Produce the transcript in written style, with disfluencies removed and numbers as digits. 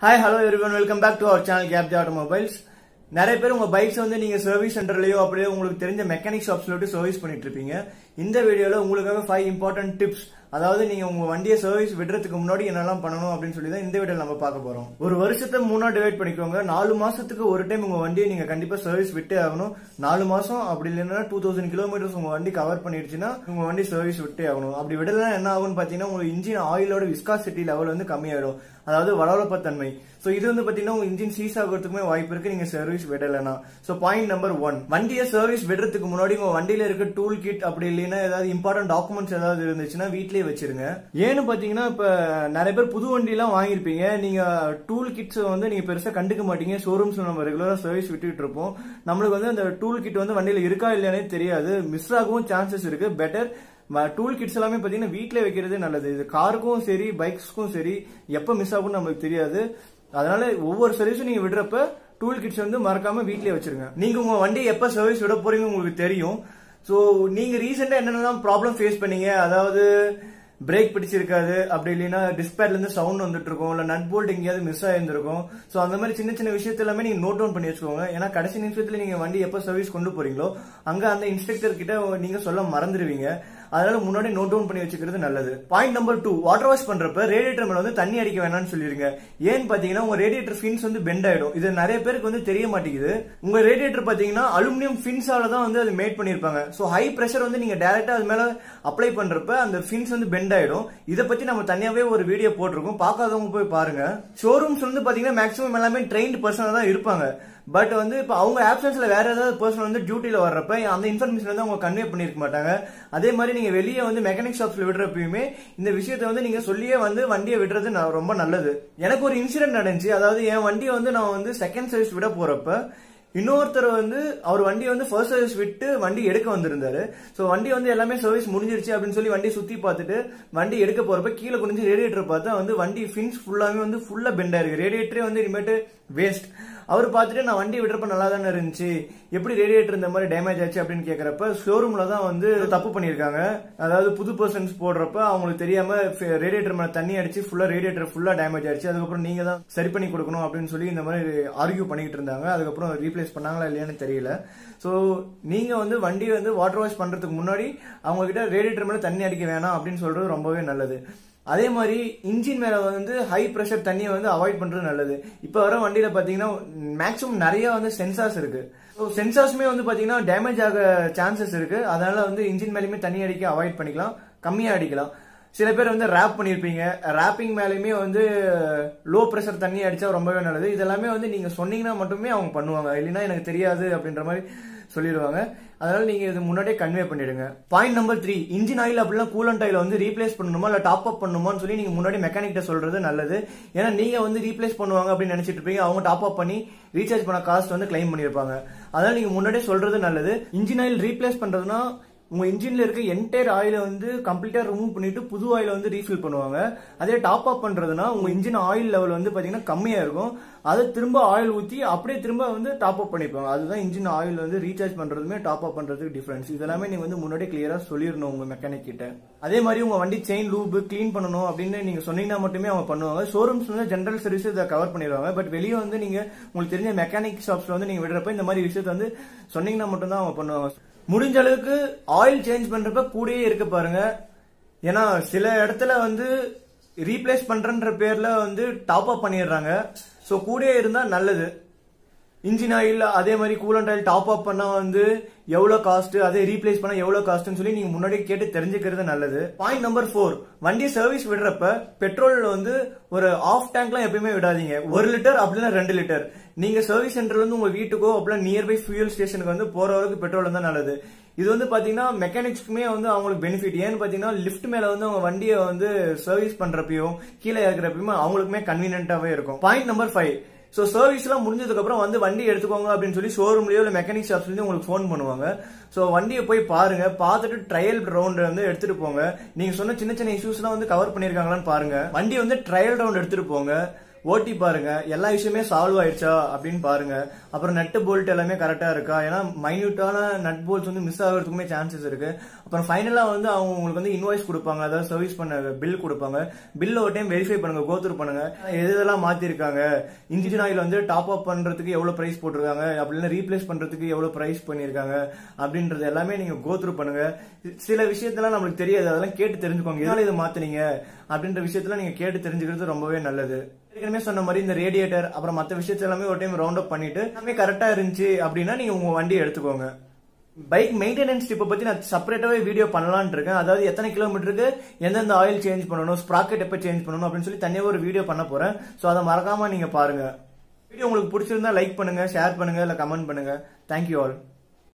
Hi, hello everyone. Welcome back to our channel Gap Automobiles. நிறைய பேர் உங்க bikes வந்து நீங்க சர்வீஸ் சென்டர்லயோ அப்படியே உங்களுக்கு தெரிஞ்ச மெக்கானிக் ஷாப்ஸ்ல விட்டு சர்வீஸ் பண்ணிட்டு இருப்பீங்க. இந்த வீடியோல உங்களுக்காக 5 இம்பார்ட்டன்ட் டிப்ஸ், அதாவது நீங்க உங்க வண்டியை சர்வீஸ் விடுறதுக்கு முன்னாடி என்னெல்லாம் பண்ணணும் அப்படின்னு சொல்லி தான் இந்த வீடியோல நம்ம பார்க்க போறோம். ஒரு வருஷத்தை 3 டிவைட் பண்ணிக்கோங்க. 4 மாசத்துக்கு ஒரு டைம் உங்க வண்டியை நீங்க கண்டிப்பா சர்வீஸ் விட்டே ஆகணும். 4 மாசம் அப்படி இல்லைன்னா 2000 கிலோமீட்டர்ஸ் உங்க வண்டி கவர் பண்ணிடுச்சுன்னா உங்க வண்டி சர்வீஸ் விட்டே ஆகணும். அப்படி விடலாம் என்ன ஆகும்னு பாத்தீங்கன்னா உங்க இன்ஜின் ஆயிலோட விஸ்காசிட்டி லெவல் வந்து கம்மியாயிடும், அதாவது வளவளப்பத்தன்மை. சோ இது வந்து பாத்தீங்கன்னா உங்க இன்ஜின் சீஸ் ஆகிறதுக்குமே வாய்ப்பு இருக்கு நீங்க சர்வீஸ் விடலனா. சோ பாயிண்ட் நம்பர் 1, வண்டியை சர்வீஸ் விடுறதுக்கு முன்னாடி உங்க வண்டியில இருக்க டூல் கிட் அப்படி இல்லைன்னா ஏதாவது இம்பார்ட்டன்ட் டாக்குமெண்ட்ஸ் ஏதாவது இருந்துச்சுன்னா வீட்லயே வச்சிருங்க. ஏன்னு பாத்தீங்கன்னா இப்ப நிறைய பேர் புது வண்டி எல்லாம் வாங்கிருப்பீங்க, நீங்க டூல் கிட்ஸ் வந்து நீங்க பெருசா கண்டுக்க மாட்டீங்க. ஷோரூம்ஸ் நம்ம ரெகுலரா சர்வீஸ் விட்டுட்டு இருப்போம். நம்மளுக்கு வந்து அந்த டூல் கிட் வந்து வண்டியில இருக்கா இல்லையானே தெரியாது, மிஸ் ஆகவும் சான்சஸ் இருக்கு. பெட்டர் டூல் கிட்ஸ் எல்லாமே பாத்தீங்கன்னா வீட்ல வைக்கிறது நல்லது. இது காருக்கும் சரி பைக்ஸ்க்கும் சரி எப்ப மிஸ் ஆகும்னு நமக்கு தெரியாது. அதனால ஒவ்வொரு சர்வீஸும் நீங்க விடுறப்ப டூல் கிட்ஸ் வந்து மறக்காம வீட்லயே வச்சிருங்க. நீங்க உங்க வண்டி எப்ப சர்வீஸ் விட போறீங்க உங்களுக்கு தெரியும். சோ நீங்க ரீசெண்டா என்னென்னலாம் ப்ராப்ளம் ஃபேஸ் பண்ணீங்க, அதாவது பிரேக் பிடிச்சிருக்காது, அப்படி இல்லைன்னா டிஸ்பேட்ல இருந்து சவுண்ட் வந்துட்டு இருக்கும், இல்ல நட் போல்ட் எங்கேயாவது மிஸ் ஆயிருந்திருக்கும். சோ அந்த மாதிரி சின்ன சின்ன விஷயத்த எல்லாமே நீங்க நோட் டவுன் பண்ணி வச்சுக்கோங்க. ஏன்னா கடைசி நிமிஷத்துல நீங்க வண்டி எப்ப சர்வீஸ் கொண்டு போறீங்களோ அங்க அந்த இன்ஸ்ட்ரக்டர் கிட்ட நீங்க சொல்ல மறந்துடுவீங்க. அதனால முன்னாடி நோட் டவுன் பண்ணி வச்சுக்கிறது நல்லது. பாயிண்ட் நம்பர் 2, வாட்டர் வாஷ் பண்றப்ப ரேடியேட்டர் மேல வந்து தண்ணி அடிக்க வேணாம்னு சொல்லிருங்க. ஏன்னு பாத்தீங்கன்னா உங்க ரேடியேட்டர் ஃபின்ஸ் வந்து பெண்ட் ஆயிடும். இது நிறைய பேருக்கு வந்து தெரிய மாட்டேங்குது. உங்க ரேடியேட்டர் பாத்தீங்கன்னா அலுமினியம் ஃபின்ஸால தான் வந்து அது மேட் பண்ணிருப்பாங்க. சோ ஹை பிரஷர் வந்து நீங்க டைரக்டா அது மேல அப்ளை பண்றப்ப அந்த ஃபின்ஸ் வந்து பெண்ட் ஆயிடும். இத பத்தி நம்ம தனியாவே ஒரு வீடியோ போட்டிருக்கோம், பார்க்காதவங்க போய் பாருங்க. ஷோரூம்ஸ் வந்து பாத்தீங்கன்னா மேக்ஸிமம் எல்லாமே ட்ரெயின்ட் பர்சனா தான் இருப்பாங்க. பட் வந்து இப்ப அவங்க ஆப்சன்ஸ்ல வேற ஏதாவது பர்சன் வந்து டியூட்டில வர்றப்ப அந்த இன்ஃபர்மேஷன் வந்து அவங்க கன்வே பண்ணிருக்க மாட்டாங்க. அதே மாதிரி நீங்க வெளியே வந்து மெக்கானிக் ஷாப்ஸ்ல விடுறப்பயுமே இந்த விஷயத்த வந்து நீங்க சொல்லியே வந்து வண்டியை விடுறது ரொம்ப நல்லது. எனக்கு ஒரு இன்சிடென்ட் நடந்துச்சு. அதாவது என் வண்டியை வந்து நான் வந்து செகண்ட் சர்வீஸ் விட போறப்ப இன்னொருத்தர் வந்து அவர் வண்டி வந்து ஃபர்ஸ்ட் சர்வீஸ் விட்டு வண்டி எடுக்க வந்திருந்தாரு. சோ வண்டி வந்து எல்லாமே சர்வீஸ் முடிஞ்சிருச்சு அப்படின்னு சொல்லி வண்டி சுத்தி பார்த்துட்டு வண்டி எடுக்க போறப்ப கீழே குனிஞ்சு ரேடியேட்டர் பார்த்தா வந்து வண்டி ஃபின்ஸ் ஃபுல்லாவே வந்து ஃபுல்லா பெண்ட் ஆயிருக்கு. ரேடியேட்டரே வந்து இனிமேட்டு வேஸ்ட். அவர் பார்த்துட்டு நான் வண்டி விடுறப்ப நல்லா தானே இருந்துச்சு, எப்படி ரேடியேட்டர் இந்த மாதிரி டேமேஜ் ஆச்சு அப்படின்னு கேக்குறப்ப ஷோரூம்ல தான் வந்து தப்பு பண்ணிருக்காங்க. அதாவது புது பர்சன்ஸ் போடுறப்ப அவங்களுக்கு தெரியாம ரேடியேட்டர் மேல தண்ணி அடிச்சு ஃபுல்லா ரேடியேட்டர் ஃபுல்லா டேமேஜ் ஆயிடுச்சு. அதுக்கப்புறம் நீங்க தான் சரி பண்ணி கொடுக்கணும் அப்படின்னு சொல்லி இந்த மாதிரி ஆர்கியூ பண்ணிட்டு இருந்தாங்க. அதுக்கப்புறம் ரீப்ளேஸ் பண்ணாங்களா இல்லையான்னு தெரியல. சோ நீங்க வந்து வண்டியை வந்து வாட்டர் வாஷ் பண்றதுக்கு முன்னாடி அவங்க கிட்ட ரேடியேட்டர் மேல தண்ணி அடிக்க வேணாம் அப்படின்னு சொல்றது ரொம்பவே நல்லது. அதே மாதிரி இன்ஜின் மேல வந்து ஹை பிரஷர் தண்ணியை வந்து அவாய்ட் பண்றது நல்லது. இப்ப வர வண்டியில பாத்தீங்கன்னா மேக்ஸிமம் நிறைய வந்து சென்சார்ஸ் இருக்கு. சென்சார்ஸுமே வந்து பாத்தீங்கன்னா டேமேஜ் ஆக சான்சஸ் இருக்கு. அதனால வந்து இன்ஜின் மேலயுமே தண்ணி அடிக்க அவாய்ட் பண்ணிக்கலாம், கம்மியா அடிக்கலாம். சில பேர் வந்து ரேப் பண்ணிருப்பீங்க, ரேப்பிங் மேலயுமே வந்து லோ பிரஷர் தண்ணி அடிச்சா ரொம்பவே நல்லது. இதெல்லாமே வந்து நீங்க சொன்னீங்கன்னா மட்டுமே அவங்க பண்ணுவாங்க, இல்லைன்னா எனக்கு தெரியாது அப்படின்ற மாதிரி சொல்லிடுவாங்க. அதனால நீங்க இது முன்னாடியே கன்வே பண்ணிடுங்க. பாயிண்ட் நம்பர் 3, இன்ஜின் ஆயில் அப்படின்னா கூலண்ட் ஆயில் வந்து ரீப்ளேஸ் பண்ணணுமா இல்ல டாப் அப் பண்ணணுமான்னு சொல்லி நீங்க முன்னாடி மெக்கானிக் சொல்றது நல்லது. ஏன்னா நீங்க வந்து ரீப்ளேஸ் பண்ணுவாங்க அப்படின்னு நினைச்சிட்டு இருப்பீங்க, அவங்க டாப் அப் பண்ணி ரீசார்ஜ் பண்ண காஸ்ட் வந்து கிளைம் பண்ணிருப்பாங்க. அதனால நீங்க முன்னாடியே சொல்றது நல்லது. இன்ஜின் ஆயில் ரீப்ளேஸ் பண்றதுன்னா உங்க இன்ஜின்ல இருக்க என்டையர் ஆயில வந்து கம்ப்ளீட்டா ரிமூவ் பண்ணிட்டு புது ஆயில வந்து ரீஃபில் பண்ணுவாங்க. அதே டாப் அப் பண்றதுன்னா உங்க இன்ஜின் ஆயில் லெவல் வந்து பாத்தீங்கன்னா கம்மியா இருக்கும், அதை திரும்ப ஆயில் ஊத்தி அப்படியே திரும்ப வந்து டாப் அப் பண்ணிப்பாங்க. அதுதான் இன்ஜின் ஆயில் வந்து ரீசார்ஜ் பண்றதுமே டாப் அப் பண்றதுக்கு டிஃபரன்ஸ். இதெல்லாமே நீங்க வந்து முன்னாடியே கிளியரா சொல்லிடணும் உங்க மெக்கானிக் கிட்ட. அதே மாதிரி உங்க வண்டி செயின் லூப் கிளீன் பண்ணணும் அப்படின்னு நீங்க சொன்னீங்கன்னா மட்டுமே அவங்க பண்ணுவாங்க. ஷோரூம்ஸ் வந்து ஜெனரல் சர்வீஸ் இதை கவர் பண்ணிடுவாங்க. பட் வெளியே வந்து நீங்க உங்களுக்கு தெரிஞ்ச மெக்கானிக் ஷாப்ஸ்ல வந்து நீங்க விடுறப்ப இந்த மாதிரி விஷயத்த வந்து சொன்னீங்கன்னா மட்டும்தான் அவங்க பண்ணுவாங்க. முடிஞ்ச அளவுக்கு ஆயில் சேஞ்ச் பண்றப்ப கூடயே இருக்க பாருங்க. ஏன்னா சில இடத்துல வந்து ரீப்ளேஸ் பண்றன்ற பேர்ல வந்து டாப் அப் பண்ணிடுறாங்க. சோ கூடயே இருந்தா நல்லது. இன்ஜின் ஆயில் அதே மாதிரி கூலண்ட் ஆயில் டாப் அப் பண்ணா வந்து எவ்வளவு காஸ்ட், அதே ரீப்ளேஸ் பண்ணா எவ்வளவு காஸ்ட்னு சொல்லி நீங்க முன்னாடியே கேட்டு தெரிஞ்சுக்கிறது நல்லது. பாயிண்ட் நம்பர் 4, வண்டி சர்வீஸ் விடுறப்ப பெட்ரோல் வந்து ஒரு ஆஃப் டேங்க்லாம் எப்பயுமே விடாதீங்க. 1 லிட்டர் அப்படின்னா 2 லிட்டர். நீங்க சர்வீஸ் சென்டர்ல இருந்து உங்க வீட்டுக்கோ அப்படின்னா நியர்பை ஃபியூல் ஸ்டேஷனுக்கு வந்து போற வரைக்கும் பெட்ரோல் இருந்தா நல்லது. இது வந்து பாத்தீங்கன்னா மெக்கானிக்ஸ்க்குமே வந்து அவங்களுக்கு பெனிஃபிட். ஏன்னு பாத்தீங்கன்னா லிஃப்ட் மேல வந்து அவங்க வண்டியை வந்து சர்வீஸ் பண்றப்பையும் கீழே இறக்குறப்பையும் அவங்களுக்குமே கன்வீனியன்டாவே இருக்கும். பாயிண்ட் நம்பர் 5, சோ சர்வீஸ் எல்லாம் முடிஞ்சதுக்கு அப்புறம் வந்து வண்டி எடுத்துக்கோங்க அப்படின்னு சொல்லி ஷோரூம்லயோ இல்ல மெக்கானிக் ஷாப்ஸ்லயும் உங்களுக்கு போன் பண்ணுவாங்க. சோ வண்டியை போய் பாருங்க, பார்த்துட்டு ட்ரையல் ரவுண்ட் வந்து எடுத்துட்டு போங்க. நீங்க சொன்ன சின்ன சின்ன இஷ்யூஸ் எல்லாம் வந்து கவர் பண்ணிருக்காங்களான்னு பாருங்க. வண்டி வந்து ட்ரையல் ரவுண்ட் எடுத்துட்டு போங்க, ஓட்டி பாருங்க, எல்லா விஷயமே சால்வ் ஆயிடுச்சா அப்படின்னு பாருங்க. அப்புறம் நட்டு போல்ட் எல்லாமே கரெக்டா இருக்கா, ஏன்னா மைன்யூட்டான நட் போல்ட்ஸ் வந்து மிஸ் ஆகிறதுக்குமே சான்சஸ் இருக்கு. அப்புறம் ஃபைனலா வந்து அவங்க உங்களுக்கு வந்து இன்வாய்ஸ் கொடுப்பாங்க, அதாவது சர்வீஸ் பண்ண பில் கொடுப்பாங்க. பில் ஒரு டைம் வெரிஃபை பண்ணுங்க, கோத்ரூ பண்ணுங்க, எதெல்லாம் மாத்திருக்காங்க, இன்ஜின் ஆயில் வந்து டாப் அப் பண்றதுக்கு எவ்வளவு பிரைஸ் போட்டிருக்காங்க, அப்படின்னா ரீப்ளேஸ் பண்றதுக்கு எவ்வளவு பிரைஸ் பண்ணிருக்காங்க அப்படின்றது எல்லாமே நீங்க கோத்ரூ பண்ணுங்க. சில விஷயத்தெல்லாம் நம்மளுக்கு தெரியாது, அதெல்லாம் கேட்டு தெரிஞ்சுக்கோங்க. இதனால இதை மாத்தினீங்க அப்படின்ற விஷயத்துல நீங்க கேட்டு தெரிஞ்சுக்கிறது ரொம்பவே நல்லது. ஏற்கனவே சொன்ன மாதிரி இந்த ரேடியேட்டர் அப்புறம் மற்ற விஷயத்த எல்லாமே ஒரு டைம் ரவுண்ட் அப் பண்ணிட்டு எல்லாமே கரெக்டா இருந்துச்சு அப்படின்னா நீங்க உங்க வண்டியை எடுத்துக்கோங்க. பைக் மெயின்டெனன்ஸ் டிப்பை பத்தி நான் செப்பரேட்டாவே வீடியோ பண்ணலாம்னு இருக்கேன். அதாவது எத்தனை கிலோமீட்டருக்கு எந்தெந்த ஆயில் சேஞ்ச் பண்ணணும், ஸ்ப்ராக்கெட் எப்ப சேஞ்ச் பண்ணணும் அப்படின்னு சொல்லி தனியாக ஒரு வீடியோ பண்ண போறேன். சோ அதை மறக்காம நீங்க பாருங்க. வீடியோ உங்களுக்கு பிடிச்சிருந்தா லைக் பண்ணுங்க, ஷேர் பண்ணுங்க, இல்ல கமெண்ட் பண்ணுங்க. Thank you all.